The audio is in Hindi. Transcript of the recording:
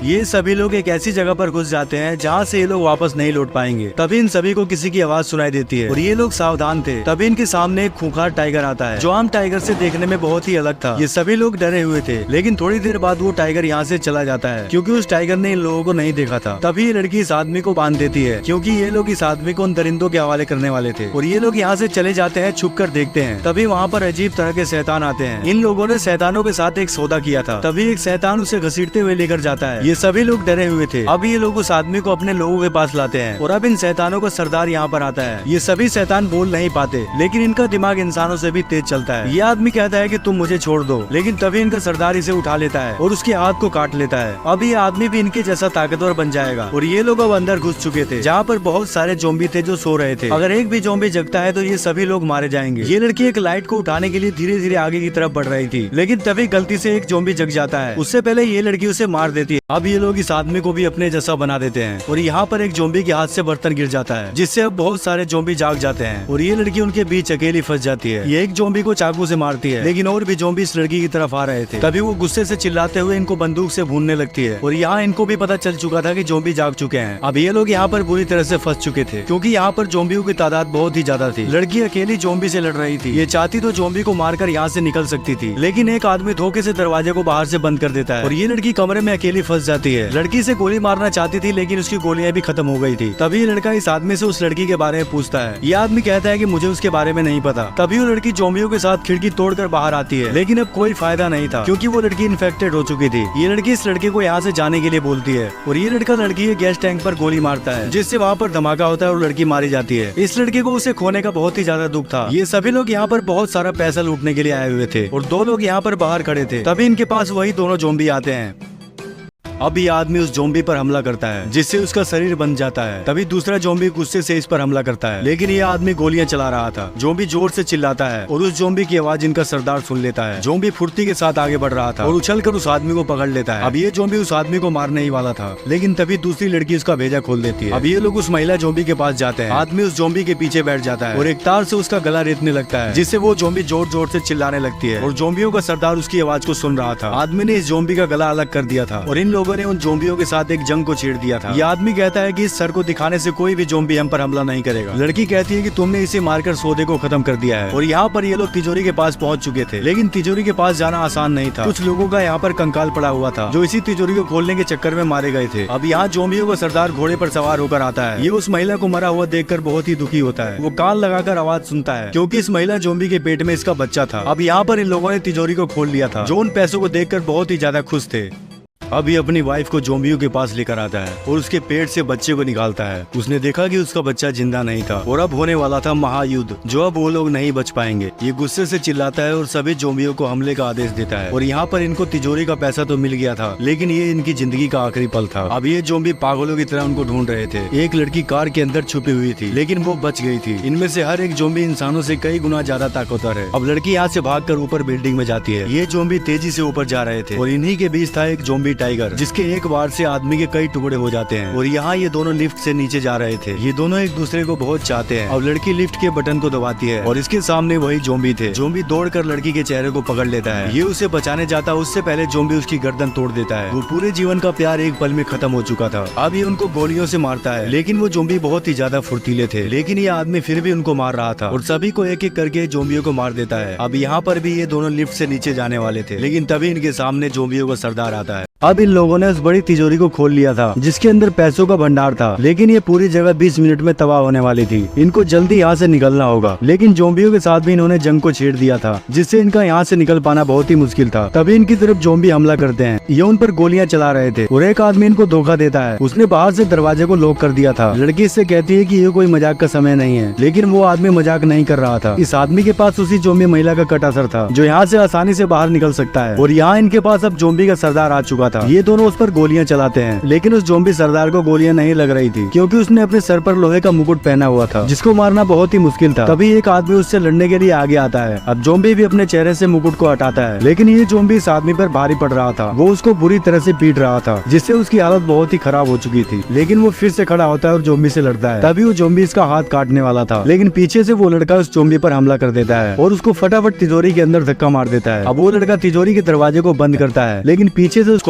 ये सभी लोग एक ऐसी जगह पर घुस जाते हैं जहाँ से ये लोग वापस नहीं लौट पाएंगे। तभी इन सभी को किसी की आवाज सुनाई देती है और ये लोग सावधान थे। तभी इनके सामने एक खूंखार टाइगर आता है जो आम टाइगर से देखने में बहुत ही अलग था। ये सभी लोग डरे हुए थे, लेकिन थोड़ी देर बाद वो टाइगर यहाँ से चला जाता है क्योंकि उस टाइगर ने इन लोगों को नहीं देखा था। तभी ये लड़की इस आदमी को बांध देती है क्योंकि ये लोग इस आदमी को उन दरिंदों के हवाले करने वाले थे और ये लोग यहाँ से चले जाते हैं। छुप कर देखते हैं, तभी वहाँ पर अजीब तरह के शैतान आते हैं। इन लोगों ने शैतानों के साथ एक सौदा किया था। तभी एक शैतान उसे घसीटते हुए लेकर जाता है। ये सभी लोग डरे हुए थे। अब ये लोग उस आदमी को अपने लोगों के पास लाते हैं और अब इन शैतानों का सरदार यहाँ पर आता है। ये सभी शैतान बोल नहीं पाते, लेकिन इनका दिमाग इंसानों से भी तेज चलता है। ये आदमी कहता है कि तुम मुझे छोड़ दो, लेकिन तभी इनका सरदार इसे उठा लेता है और उसके हाथ को काट लेता है। अब ये आदमी भी इनके जैसा ताकतवर बन जाएगा और ये लोग अब अंदर घुस चुके थे जहाँ पर बहुत सारे जोम्बी थे जो सो रहे थे। अगर एक भी जोम्बी जगता है तो ये सभी लोग मारे जाएंगे। ये लड़की एक लाइट को उठाने के लिए धीरे धीरे आगे की तरफ बढ़ रही थी, लेकिन तभी गलती से एक जोम्बी जग जाता है। उससे पहले ये लड़की उसे मार देती है। अब ये लोग इस आदमी को भी अपने जैसा बना देते हैं और यहाँ पर एक जोम्बी के हाथ से बर्तन गिर जाता है, जिससे अब बहुत सारे जोम्बी जाग जाते हैं और ये लड़की उनके बीच अकेली फंस जाती है। ये एक जोम्बी को चाकू से मारती है, लेकिन और भी जोम्बी इस लड़की की तरफ आ रहे थे। तभी वो गुस्से से चिल्लाते हुए इनको बंदूक से भूनने लगती है और यहाँ इनको भी पता चल चुका था कि जोम्बी जाग चुके हैं। अब ये लोग यहाँ पर बुरी तरह से फंस चुके थे क्योंकि यहाँ पर जोम्बियों की तादाद बहुत ही ज्यादा थी। लड़की अकेली जोम्बी से लड़ रही थी। ये चाहती तो जोम्बी को मारकर यहाँ से निकल सकती थी, लेकिन एक आदमी धोखे से दरवाजे को बाहर से बंद कर देता है और ये लड़की कमरे में अकेली फंस जाती है। लड़की से गोली मारना चाहती थी, लेकिन उसकी गोलियां भी खत्म हो गई थी। तभी लड़का इस आदमी से उस लड़की के बारे में पूछता है। ये आदमी कहता है कि मुझे उसके बारे में नहीं पता। तभी वो लड़की जोम्बियों के साथ खिड़की तोड़कर बाहर आती है, लेकिन अब कोई फायदा नहीं था क्योंकि वो लड़की इन्फेक्टेड हो चुकी थी। ये लड़की इस लड़के को यहाँ से जाने के लिए बोलती है और ये लड़का लड़की के गैस टैंक पर गोली मारता है, जिससे वहाँ पर धमाका होता है और लड़की मारी जाती है। इस लड़के को उसे खोने का बहुत ही ज्यादा दुख था। ये सभी लोग यहाँ पर बहुत सारा पैसा लूटने के लिए आए हुए थे और दो लोग यहाँ पर बाहर खड़े थे। तभी इनके पास वही दोनों जोम्बी आते हैं। अब ये आदमी उस जोम्बी पर हमला करता है, जिससे उसका शरीर बन जाता है। तभी दूसरा जोम्बी गुस्से से इस पर हमला करता है, लेकिन ये आदमी गोलियां चला रहा था। जोम्बी जोर से चिल्लाता है और उस जोम्बी की आवाज इनका सरदार सुन लेता है। जोम्बी फुर्ती के साथ आगे बढ़ रहा था और उछलकर उस आदमी को पकड़ लेता है। अब ये जोम्बी उस आदमी को मारने ही वाला था, लेकिन तभी दूसरी लड़की उसका भेजा खोल देती है। अब ये लोग उस महिला जोम्बी के पास जाते हैं। आदमी उस जोम्बी के पीछे बैठ जाता है और एक तार से उसका गला रेतने लगता है, जिससे वो जोम्बी जोर जोर से चिल्लाने लगती है और जोम्बियों का सरदार उसकी आवाज को सुन रहा था। आदमी ने इस जोम्बी का गला अलग कर दिया था और इन लोगों ने उन जोम्बियों के साथ एक जंग को छेड़ दिया था। ये आदमी कहता है कि इस सर को दिखाने से कोई भी जोम्बी हम पर हमला नहीं करेगा। लड़की कहती है कि तुमने इसे मारकर सौदे को खत्म कर दिया है और यहाँ पर ये लोग तिजोरी के पास पहुँच चुके थे, लेकिन तिजोरी के पास जाना आसान नहीं था। कुछ लोगों का यहाँ पर कंकाल पड़ा हुआ था जो इसी तिजोरी को खोलने के चक्कर में मारे गए थे। अब यहाँ जोम्बियों का सरदार घोड़े पर सवार होकर आता है। ये उस महिला को मरा हुआ देखकर बहुत ही दुखी होता है। वो कान लगाकर आवाज सुनता है क्योंकि इस महिला जोम्बी के पेट में इसका बच्चा था। अब यहाँ पर इन लोगों ने तिजोरी को खोल लिया था, जो उन पैसों को देखकर बहुत ही ज्यादा खुश थे। अब ये अपनी वाइफ को जोम्बियों के पास लेकर आता है और उसके पेट से बच्चे को निकालता है। उसने देखा कि उसका बच्चा जिंदा नहीं था और अब होने वाला था महायुद्ध, जो अब वो लोग नहीं बच पाएंगे। ये गुस्से से चिल्लाता है और सभी जोम्बियों को हमले का आदेश देता है और यहाँ पर इनको तिजोरी का पैसा तो मिल गया था, लेकिन ये इनकी जिंदगी का आखिरी पल था। अब ये जोम्बी पागलों की तरह उनको ढूंढ रहे थे। एक लड़की कार के अंदर छुपी हुई थी, लेकिन वो बच गई थी। इनमें से हर एक जोम्बी इंसानों से कई गुना ज्यादा ताकतवर है। अब लड़की यहाँ से भागकर ऊपर बिल्डिंग में जाती है। ये जोम्बी तेजी से ऊपर जा रहे थे और इन्हीं के बीच था एक जोम्बी टाइगर, जिसके एक बार से आदमी के कई टुकड़े हो जाते हैं। और यहाँ ये दोनों लिफ्ट से नीचे जा रहे थे। ये दोनों एक दूसरे को बहुत चाहते हैं। अब लड़की लिफ्ट के बटन को दबाती है और इसके सामने वही जोम्बी थे। जोम्बी दौड़कर लड़की के चेहरे को पकड़ लेता है। ये उसे बचाने जाता, उससे पहले जोम्बी उसकी गर्दन तोड़ देता है। वो पूरे जीवन का प्यार एक पल में खत्म हो चुका था। अब ये उनको गोलियों से मारता है, लेकिन वो जोम्बी बहुत ही ज्यादा फुर्तीले थे। लेकिन ये आदमी फिर भी उनको मार रहा था और सभी को एक एक करके जोम्बियों को मार देता है। अब यहाँ पर भी ये दोनों लिफ्ट से नीचे जाने वाले थे, लेकिन तभी इनके सामने जोम्बियों का सरदार आता है। अब इन लोगों ने उस बड़ी तिजोरी को खोल लिया था जिसके अंदर पैसों का भंडार था, लेकिन ये पूरी जगह 20 मिनट में तबाह होने वाली थी। इनको जल्दी यहाँ से निकलना होगा, लेकिन जोम्बियों के साथ भी इन्होंने जंग को छेड़ दिया था, जिससे इनका यहाँ से निकल पाना बहुत ही मुश्किल था। तभी इनकी तरफ जोम्बी हमला करते हैं। ये उन पर गोलियां चला रहे थे और एक आदमी इनको धोखा देता है। उसने बाहर से दरवाजे को लॉक कर दिया था। लड़की इससे कहती है कि ये कोई मजाक का समय नहीं है, लेकिन वो आदमी मजाक नहीं कर रहा था। इस आदमी के पास उसी जोम्बी महिला का कट असर था जो यहाँ से आसानी से बाहर निकल सकता है और यहाँ इनके पास अब जोम्बी का सरदार आ चुका था। ये दोनों उस पर गोलियां चलाते हैं, लेकिन उस जोम्बी सरदार को गोलियां नहीं लग रही थी क्योंकि उसने अपने सर पर लोहे का मुकुट पहना हुआ था, जिसको मारना बहुत ही मुश्किल था। तभी एक आदमी उससे लड़ने के लिए आगे आता है। अब जोम्बी भी अपने चेहरे से मुकुट को हटाता है, लेकिन ये जोम्बी इस आदमी पर भारी पड़ रहा था। वो उसको बुरी तरह से पीट रहा था, जिससे उसकी हालत बहुत ही खराब हो चुकी थी। लेकिन वो फिर से खड़ा होता है और जोम्बी से लड़ता है। तभी वो जोम्बी इसका हाथ काटने वाला था, लेकिन पीछे से वो लड़का उस जोम्बी पर हमला कर देता है और उसको फटाफट तिजोरी के अंदर धक्का मार देता है। अब वो लड़का तिजोरी के दरवाजे को बंद करता है, लेकिन पीछे से उसको